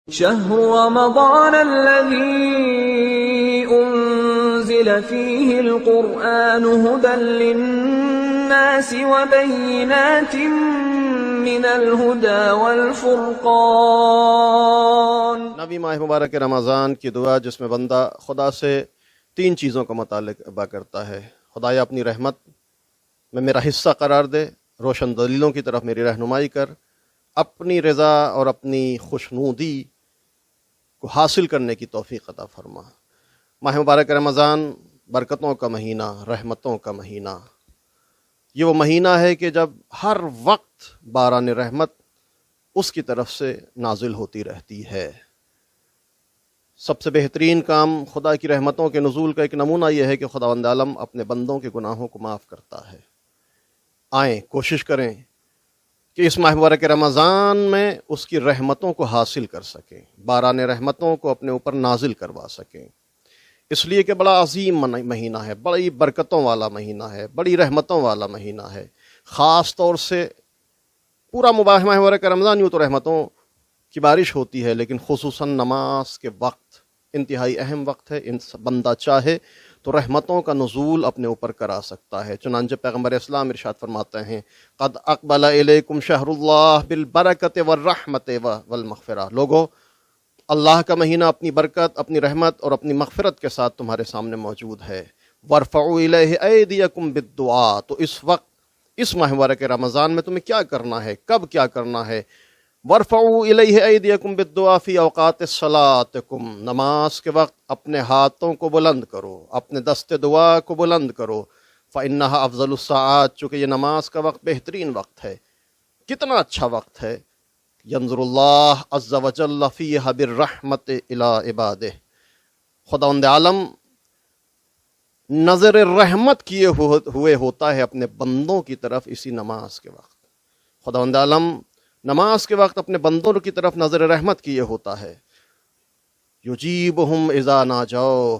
شهر رمضان الذي أنزل فيه القرآن هدى للناس وبينات من الهدى والفرقان۔ نبی ماہ مبارک رمضان کی دعا جس میں بندہ خدا سے 3 چیزوں کا مطالبہ کرتا ہے۔ خدایا اپنی رحمت میں میرا حصہ قرار دے، روشن دلیلوں کی طرف میری رہنمائی کر، اپنی رضا اور اپنی خوشنودی کو حاصل کرنے کی توفیق عطا فرما۔ ماہ مبارک رمضان برکتوں کا مہینہ، رحمتوں کا مہینہ، یہ وہ مہینہ ہے کہ جب ہر وقت باران رحمت اس کی طرف سے نازل ہوتی رہتی ہے۔ سب سے بہترین کام خدا کی رحمتوں کے نزول کا ایک نمونہ یہ ہے کہ خداوند عالم اپنے بندوں کے گناہوں کو معاف کرتا ہے۔ آئیں کوشش کریں کہ اس ماہ مبارک رمضان میں اس کی رحمتوں کو حاصل کر سکیں، باران رحمتوں کو اپنے اوپر نازل کروا سکیں، اس لیے کہ بڑا عظیم مہینہ ہے، بڑی برکتوں والا مہینہ ہے، بڑی رحمتوں والا مہینہ ہے۔ خاص طور سے پورا ماہ مبارک رمضان یوں تو رحمتوں کی بارش ہوتی ہے، لیکن خصوصاً نماز کے وقت انتہائی اہم وقت ہے۔ بندہ چاہے تو رحمتوں کا نزول اپنے اوپر کرا سکتا ہے۔ چنانچہ پیغمبر اسلام ارشاد فرماتے ہیں، قد اقبل الیکم شہر اللہ بالبرکت والرحمت والمغفرہ، لوگو اللہ کا مہینہ اپنی برکت، اپنی رحمت اور اپنی مغفرت کے ساتھ تمہارے سامنے موجود ہے۔ وارفعوا الیہ ایدیکم بالدعاء، تو اس وقت اس ماہ مبارک رمضان میں تمہیں کیا کرنا ہے، کب کیا کرنا ہے؟ وارفعوا الیہ ایدیکم بالدعاء فی اوقات صلاتکم، نماز کے وقت اپنے ہاتھوں کو بلند کرو، اپنے دست دعا کو بلند کرو۔ فإنہا افضل الساعات، چونکہ یہ نماز کا وقت بہترین وقت ہے۔ کتنا اچھا وقت ہے۔ ینظر اللہ عز وجل فیہا بالرحمت الی عبادہ، خداوند عالم نظر رحمت کیے ہوئے ہوتا ہے اپنے بندوں کی طرف اسی نماز کے وقت۔ خداوند عالم نماز کے وقت اپنے بندوں کی طرف نظر رحمت کیے ہوتا ہے۔ یجیبہم اذا ناجوا،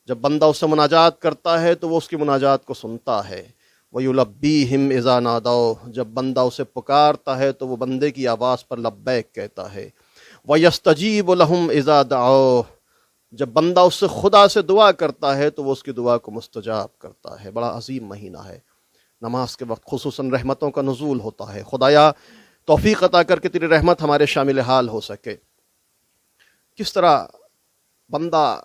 جب بندہ اس سے مناجات کرتا ہے تو وہ اس کی مناجات کو سنتا ہے۔ ویلبیہم اذا نادوا، جب بندہ اسے پکارتا ہے تو وہ بندے کی آواز پر لبیک کہتا ہے۔ ویستجیب لہم اذا دعوا، جب بندہ اس سے خدا سے دعا کرتا ہے تو وہ اس کی دعا کو مستجاب کرتا ہے۔ بڑا عظیم مہینہ ہے۔ نماز کے وقت خصوصاً رحمتوں کا نزول ہوتا ہے۔ خدایا توفیق عطا کر کے تیری رحمت ہمارے شامل حال ہو سکے۔ کس طرح بندہ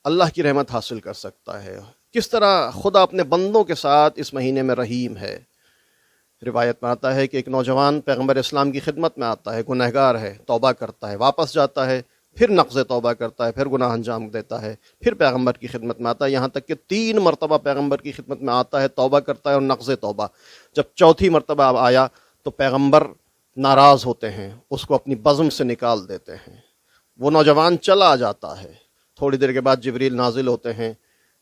اللہ کی رحمت حاصل کر سکتا ہے، کس طرح خدا اپنے بندوں کے ساتھ اس مہینے میں رحیم ہے۔ روایت میں آتا ہے کہ ایک نوجوان پیغمبر اسلام کی خدمت میں آتا ہے، گنہگار ہے، توبہ کرتا ہے، واپس جاتا ہے، پھر نقض توبہ کرتا ہے، پھر گناہ انجام دیتا ہے، پھر پیغمبر کی خدمت میں آتا ہے، یہاں تک کہ 3 مرتبہ پیغمبر کی خدمت میں آتا ہے، توبہ کرتا ہے اور نقض توبہ۔ جب چوتھی مرتبہ آیا تو پیغمبر ناراض ہوتے ہیں، اس کو اپنی بزم سے نکال دیتے ہیں، وہ نوجوان چلا جاتا ہے۔ تھوڑی دیر کے بعد جبریل نازل ہوتے ہیں،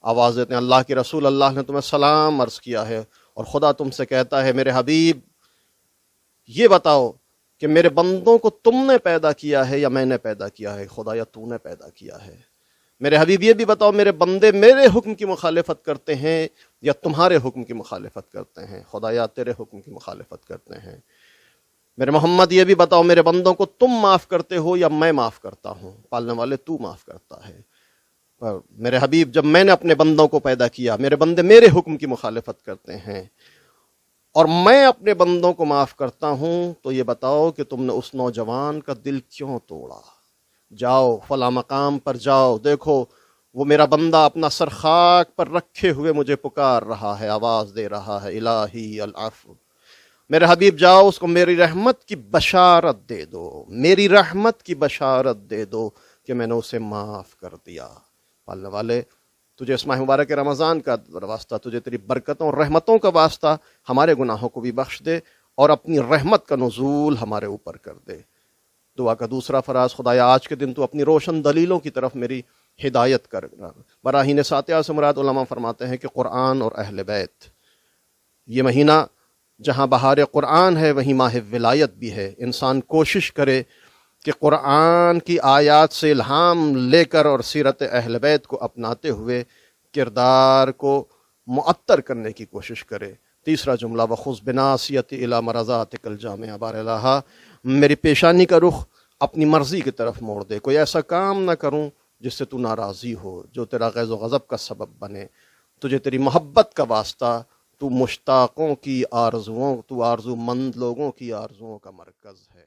آواز دیتے ہیں، اللہ کے رسول، اللہ نے تمہیں سلام عرض کیا ہے اور خدا تم سے کہتا ہے میرے حبیب یہ بتاؤ کہ میرے بندوں کو تم نے پیدا کیا ہے یا میں نے پیدا کیا ہے؟ خدا یا تو نے پیدا کیا ہے۔ میرے حبیب یہ بھی بتاؤ میرے بندے میرے حکم کی مخالفت کرتے ہیں یا تمہارے حکم کی مخالفت کرتے ہیں؟ خدا یا تیرے حکم کی مخالفت کرتے ہیں۔ میرے محمد یہ بھی بتاؤ میرے بندوں کو تم معاف کرتے ہو یا میں معاف کرتا ہوں؟ پالنے والے تو معاف کرتا ہے۔ پر میرے حبیب جب میں نے اپنے بندوں کو پیدا کیا، میرے بندے میرے حکم کی مخالفت کرتے ہیں اور میں اپنے بندوں کو معاف کرتا ہوں، تو یہ بتاؤ کہ تم نے اس نوجوان کا دل کیوں توڑا؟ جاؤ فلاں مقام پر جاؤ، دیکھو وہ میرا بندہ اپنا سر خاک پر رکھے ہوئے مجھے پکار رہا ہے، آواز دے رہا ہے الہی العفو۔ میرے حبیب جاؤ اس کو میری رحمت کی بشارت دے دو، میری رحمت کی بشارت دے دو کہ میں نے اسے معاف کر دیا۔ پالنے والے تجھے اس ماہ مبارک رمضان کا واسطہ، تجھے تیری برکتوں اور رحمتوں کا واسطہ ہمارے گناہوں کو بھی بخش دے اور اپنی رحمت کا نزول ہمارے اوپر کر دے۔ دعا کا دوسرا فراز، خدایا آج کے دن تو اپنی روشن دلیلوں کی طرف میری ہدایت کر۔ براہین ساتیہ سے مراد علماء فرماتے ہیں کہ قرآن اور اہل بیت۔ یہ مہینہ جہاں بہار قرآن ہے وہیں ماہ ولایت بھی ہے۔ انسان کوشش کرے کہ قرآن کی آیات سے الہام لے کر اور سیرت اہل بیت کو اپناتے ہوئے کردار کو معطر کرنے کی کوشش کرے۔ تیسرا جملہ، وَخُذْ بِنَاصِیَتِی اِلیٰ مَرَضَاتِکَ الْجَامِعَۃِ، بار الہٰ میری پیشانی کا رخ اپنی مرضی کی طرف موڑ دے، کوئی ایسا کام نہ کروں جس سے تو ناراضی ہو، جو تیرا غیظ و غضب کا سبب بنے، تجھے تیری محبت کا واسطہ، تو مشتاقوں کی آرزوؤں، تو آرزو مند لوگوں کی آرزوؤں کا مرکز ہے۔